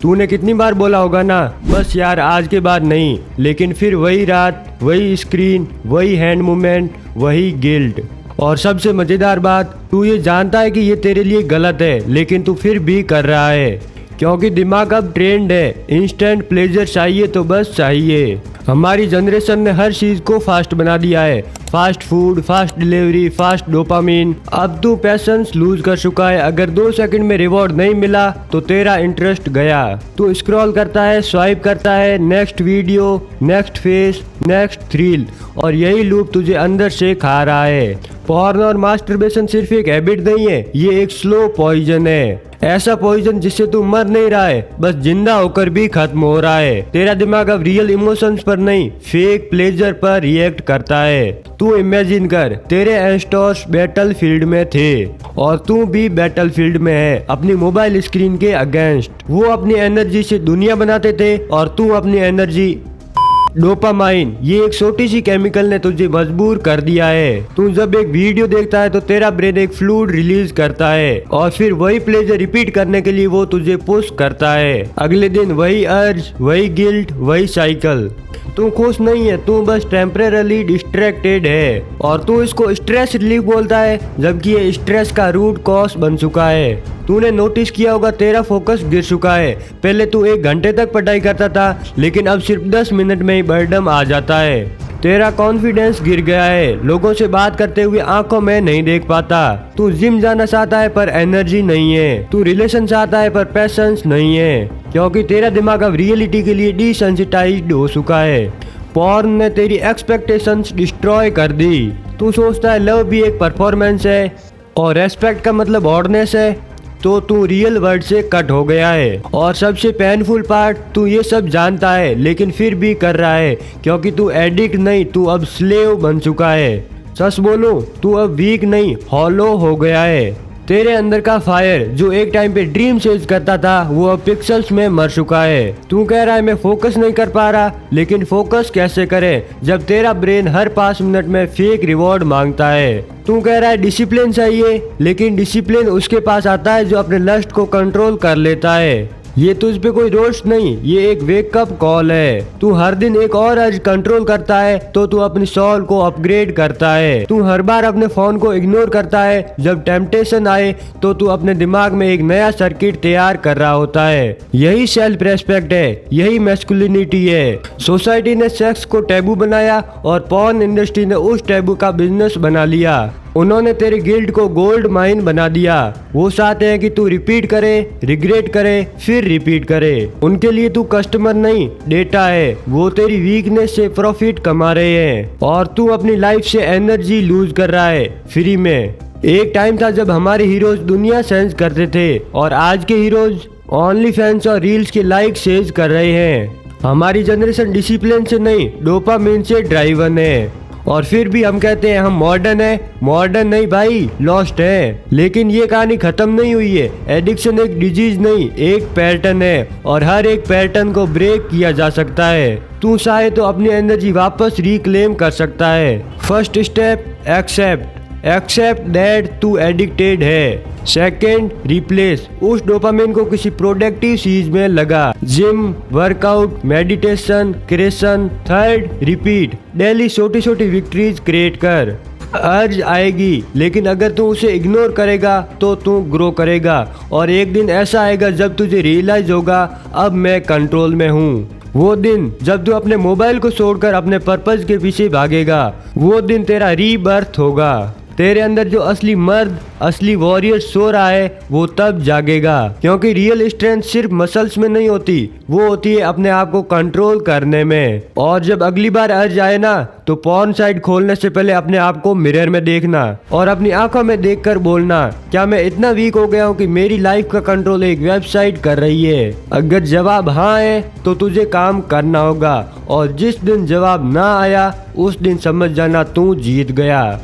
तूने कितनी बार बोला होगा ना, बस यार आज के बाद नहीं, लेकिन फिर वही रात, वही स्क्रीन, वही हैंड मूवमेंट, वही गिल्ट। और सबसे मजेदार बात, तू ये जानता है कि ये तेरे लिए गलत है, लेकिन तू फिर भी कर रहा है, क्योंकि दिमाग अब ट्रेंड है, इंस्टेंट प्लेजर चाहिए तो बस चाहिए। हमारी जनरेशन ने हर चीज को फास्ट बना दिया है, fast food, fast delivery, fast dopamine. अब तू पैशंस लूज कर चुका है। अगर 2 सेकंड में रिवॉर्ड नहीं मिला तो तेरा इंटरेस्ट गया। तू स्क्रॉल करता है, स्वाइप करता है, next video, next face, next thrill, और यही लूप तुझे अंदर से खा रहा है। पॉर्न और मास्टरबेशन सिर्फ एक हैबिट नहीं है, ये एक स्लो पॉइजन है। ऐसा पॉइजन जिससे तू मर नहीं रहा है, बस जिंदा होकर भी खत्म हो रहा है। तेरा दिमाग अब रियल इमोशंस पर नहीं, फेक प्लेजर पर रिएक्ट करता है। तू इमेजिन कर, तेरे एंस्टोर्स बैटल फील्ड में थे और तू भी बैटल फील्ड में है अपनी मोबाइल स्क्रीन के अगेंस्ट। वो अपनी एनर्जी से दुनिया बनाते थे और तू अपनी एनर्जी। डोपामाइन, ये एक छोटी सी केमिकल ने तुझे मजबूर कर दिया है। तू जब एक वीडियो देखता है तो तेरा ब्रेन एक फ्लूइड रिलीज करता है और फिर वही प्लेजर रिपीट करने के लिए वो तुझे पुश करता है। अगले दिन वही अर्ज, वही गिल्ट, वही साइकिल। तू खुश नहीं है, तू बस टेम्परेरली डिस्ट्रैक्टेड है और तू इसको स्ट्रेस रिलीफ बोलता है, जबकि ये स्ट्रेस का रूट कॉज बन चुका है। तूने नोटिस किया होगा तेरा फोकस गिर चुका है। पहले तू 1 घंटे तक पढ़ाई करता था, लेकिन अब सिर्फ 10 मिनट में ही बर्डम आ जाता है। तेरा कॉन्फिडेंस गिर गया है, लोगों से बात करते हुए आंखों में नहीं देख पाता। तू जिम जाना चाहता है पर एनर्जी नहीं है। तू रिलेशन चाहता है पर पैशंस नहीं है, क्योंकि तेरा दिमाग अब रियलिटी के लिए डिसेंसिटाइज्ड हो चुका है। पॉर्न ने तेरी एक्सपेक्टेशंस डिस्ट्रॉय कर दी। तू सोचता है लव भी एक परफॉर्मेंस है और रेस्पेक्ट का मतलब ऑर्डनेस है, तो तू रियल वर्ल्ड से कट हो गया है। और सबसे पेनफुल पार्ट, तू ये सब जानता है लेकिन फिर भी कर रहा है, क्योंकि तू एडिक्ट नहीं, तू अब स्लेव बन चुका है। सच बोलो, तू अब वीक नहीं, हॉलो हो गया है। तेरे अंदर का फायर जो एक टाइम पे ड्रीम चेज करता था, वो अब पिक्सल्स में मर चुका है। तू कह रहा है मैं फोकस नहीं कर पा रहा, लेकिन फोकस कैसे करे जब तेरा ब्रेन हर 5 मिनट में फेक रिवॉर्ड मांगता है। तू कह रहा है डिसिप्लिन चाहिए, लेकिन डिसिप्लिन उसके पास आता है जो अपने लस्ट को कंट्रोल कर लेता है। ये तुझ पे कोई रोस्ट नहीं, ये एक वेकअप कॉल है। तू हर दिन एक और अर्ज कंट्रोल करता है तो तू अपनी सोल को अपग्रेड करता है। तू हर बार अपने फोन को इग्नोर करता है जब टेम्पटेशन आए, तो तू अपने दिमाग में एक नया सर्किट तैयार कर रहा होता है। यही सेल्फ रेस्पेक्ट है, यही मैस्कुलिनिटी है। सोसाइटी ने सेक्स को टैबू बनाया और पॉर्न इंडस्ट्री ने उस टैबू का बिजनेस बना लिया। उन्होंने तेरे गिल्ड को गोल्ड माइन बना दिया। वो चाहते हैं कि तू रिपीट करे, रिग्रेट करे, फिर रिपीट करे। उनके लिए तू कस्टमर नहीं, डेटा है। वो तेरी वीकनेस से प्रॉफिट कमा रहे हैं और तू अपनी लाइफ से एनर्जी लूज कर रहा है फ्री में। एक टाइम था जब हमारे हीरोज दुनिया सेंस करते थे और आज के हीरोज ओनली फैंस और रील्स के लाइक सेज कर रहे हैं। हमारी जनरेशन डिसिप्लिन से नहीं, डोपामिन से ड्राइवन है। और फिर भी हम कहते हैं हम मॉडर्न है। मॉडर्न नहीं भाई, लॉस्ट है। लेकिन ये कहानी खत्म नहीं हुई है। एडिक्शन एक डिजीज नहीं, एक पैटर्न है और हर एक पैटर्न को ब्रेक किया जा सकता है। तू चाहे तो अपनी एनर्जी वापस रिक्लेम कर सकता है। फर्स्ट स्टेप, एक्सेप्ट दैट तू एडिक्टेड है। सेकेंड, रिप्लेस उस डोपामिन को किसी प्रोडक्टिव चीज में लगा, gym, workout, meditation, creation. Third, repeat daily छोटी छोटी विक्ट्रीज क्रिएट कर। अर्ज आएगी, लेकिन अगर तू उसे इग्नोर करेगा तो तू ग्रो करेगा और एक दिन ऐसा आएगा जब तुझे रियलाइज होगा अब मैं कंट्रोल में हूँ। वो दिन जब तू अपने मोबाइल को छोड़कर अपने पर्पस के पीछे भागेगा, वो दिन तेरा रीबर्थ होगा। तेरे अंदर जो असली मर्द, असली वॉरियर सो रहा है, वो तब जागेगा, क्योंकि रियल स्ट्रेंथ सिर्फ मसल्स में नहीं होती, वो होती है अपने आप को कंट्रोल करने में। और जब अगली बार अर्ज आए ना, तो पॉर्न साइट खोलने से पहले अपने आप को मिरर में देखना और अपनी आंखों में देखकर बोलना, क्या मैं इतना वीक हो गया हूँ कि मेरी लाइफ का कंट्रोल एक वेबसाइट कर रही है? अगर जवाब हाँ है तो तुझे काम करना होगा, और जिस दिन जवाब ना आया उस दिन समझ जाना तू जीत गया।